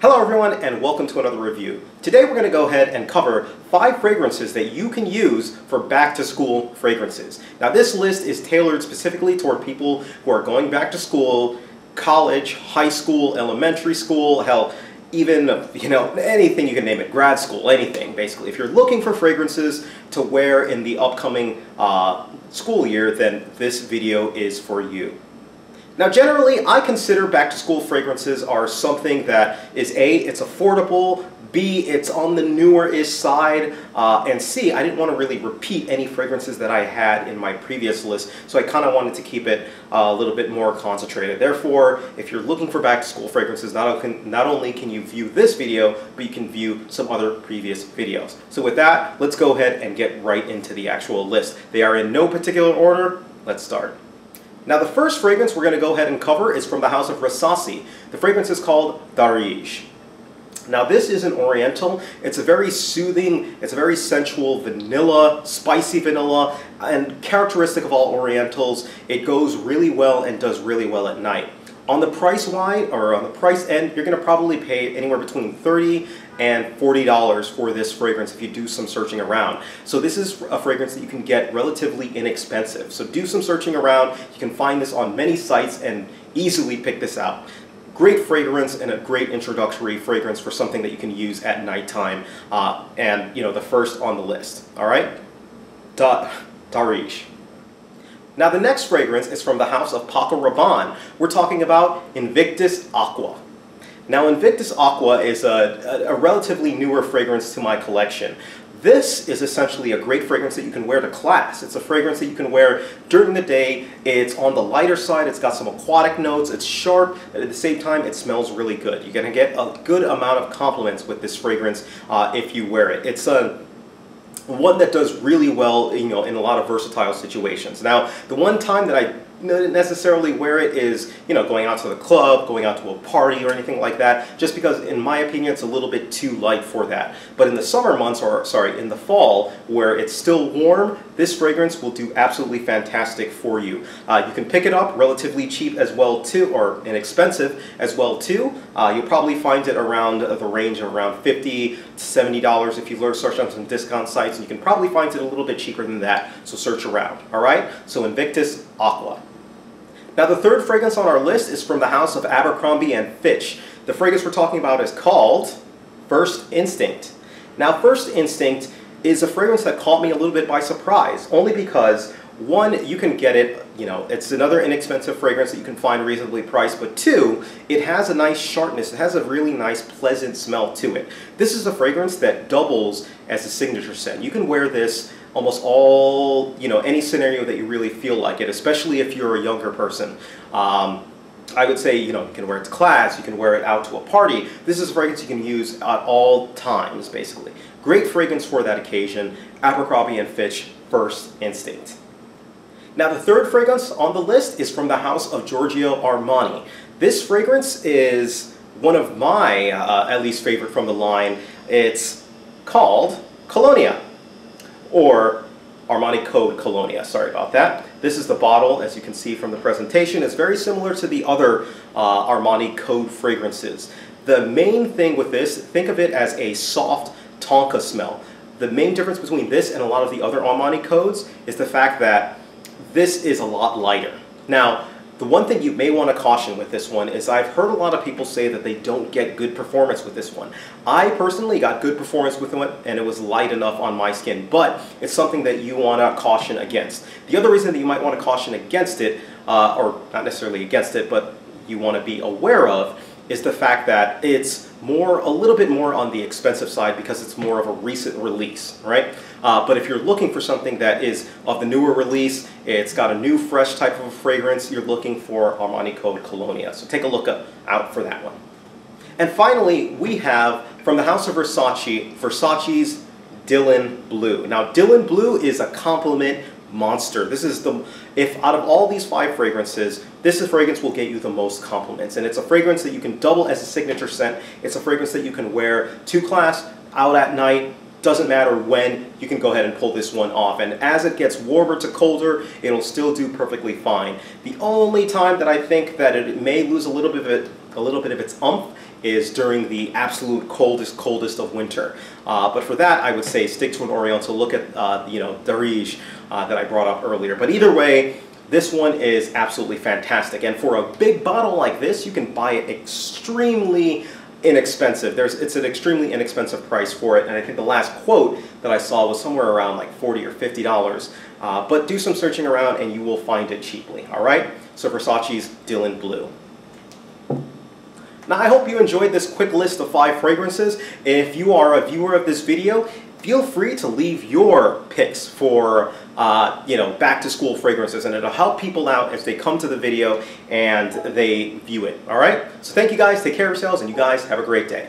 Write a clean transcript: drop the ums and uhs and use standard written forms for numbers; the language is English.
Hello everyone and welcome to another review. Today we're going to go ahead and cover 5 fragrances that you can use for back to school fragrances. Now this list is tailored specifically toward people who are going back to school, college, high school, elementary school, hell, even, anything you can name it, grad school, anything basically. If you're looking for fragrances to wear in the upcoming school year, then this video is for you. Now generally, I consider back-to-school fragrances are something that is A, it's affordable, B, it's on the newer-ish side, and C, I didn't want to really repeat any fragrances that I had in my previous list, so I kind of wanted to keep it a little bit more concentrated. Therefore, if you're looking for back-to-school fragrances, not only can you view this video, but you can view some other previous videos. So with that, let's go ahead and get right into the actual list. They are in no particular order. Let's start. Now the first fragrance we're going to go ahead and cover is from the house of Rasathi. The fragrance is called Berries. Now this is an oriental. It's a very soothing, it's a very sensual vanilla, spicy vanilla, and characteristic of all orientals, it goes really well and does really well at night. On the price end, you're going to probably pay anywhere between $30 and $40 for this fragrance if you do some searching around. So this is a fragrance that you can get relatively inexpensive. So do some searching around. You can find this on many sites and easily pick this out. Great fragrance and a great introductory fragrance for something that you can use at nighttime. And the first on the list. All right, Berries. Now the next fragrance is from the house of Paco Rabanne. We're talking about Invictus Aqua. Now Invictus Aqua is a relatively newer fragrance to my collection. This is essentially a great fragrance that you can wear to class. It's a fragrance that you can wear during the day. It's on the lighter side, it's got some aquatic notes, it's sharp, and at the same time it smells really good. You're going to get a good amount of compliments with this fragrance if you wear it. It's one that does really well, in a lot of versatile situations. Now, the one time that I didn't necessarily wear it is, going out to the club, going out to a party or anything like that, just because, in my opinion, it's a little bit too light for that. But in the summer months, in the fall, where it's still warm, this fragrance will do absolutely fantastic for you. You can pick it up relatively cheap as well too, or inexpensive as well too. You'll probably find it around the range of around $50 to $70 if you search on some discount sites, and you can probably find it a little bit cheaper than that, so search around. Alright, so Invictus Aqua. Now the third fragrance on our list is from the house of Abercrombie and Fitch. The fragrance we're talking about is called First Instinct. Now First Instinct is a fragrance that caught me a little bit by surprise, only because, one, you can get it, it's another inexpensive fragrance that you can find reasonably priced, but two, it has a nice sharpness, it has a really nice pleasant smell to it. This is a fragrance that doubles as a signature scent. You can wear this almost all, any scenario that you really feel like it, especially if you're a younger person. I would say, you can wear it to class, you can wear it out to a party. This is a fragrance you can use at all times, basically. Great fragrance for that occasion, Abercrombie and Fitch First Instinct. Now the third fragrance on the list is from the house of Giorgio Armani. This fragrance is one of my, at least favorite from the line. It's called Colonia, or Armani Code Colonia, sorry about that. This is the bottle, as you can see from the presentation. It's very similar to the other Armani Code fragrances. The main thing with this, think of it as a soft tonka smell. The main difference between this and a lot of the other Armani Codes is the fact that this is a lot lighter. Now, the one thing you may want to caution with this one is I've heard a lot of people say that they don't get good performance with this one. I personally got good performance with it, and it was light enough on my skin, but it's something that you want to caution against. The other reason that you might want to caution against it, or not necessarily against it, but you want to be aware of, is the fact that it's a little bit more on the expensive side because it's more of a recent release, right? But if you're looking for something that is of the newer release, it's got a new fresh type of a fragrance, you're looking for Armani Code Colonia. So take a look out for that one. And finally, we have from the house of Versace, Versace's Dylan Blue. Now Dylan Blue is a compliment monster. This is if out of all these 5 fragrances, this fragrance will get you the most compliments. And it's a fragrance that you can double as a signature scent. It's a fragrance that you can wear to class, out at night, doesn't matter when, you can go ahead and pull this one off. And as it gets warmer to colder, it'll still do perfectly fine. The only time that I think that it may lose a little bit of its oomph is during the absolute coldest of winter. But for that, I would say stick to an Oriental. Look at Darige that I brought up earlier. But either way, this one is absolutely fantastic. And for a big bottle like this, you can buy it extremely inexpensive. It's an extremely inexpensive price for it, and I think the last quote that I saw was somewhere around like $40 or $50. But do some searching around and you will find it cheaply, all right? So Versace's Dylan Blue. Now I hope you enjoyed this quick list of 5 fragrances. If you are a viewer of this video, feel free to leave your picks for back to school fragrances, and it'll help people out if they come to the video and they view it, all right? So thank you guys, take care of yourselves, and you guys have a great day.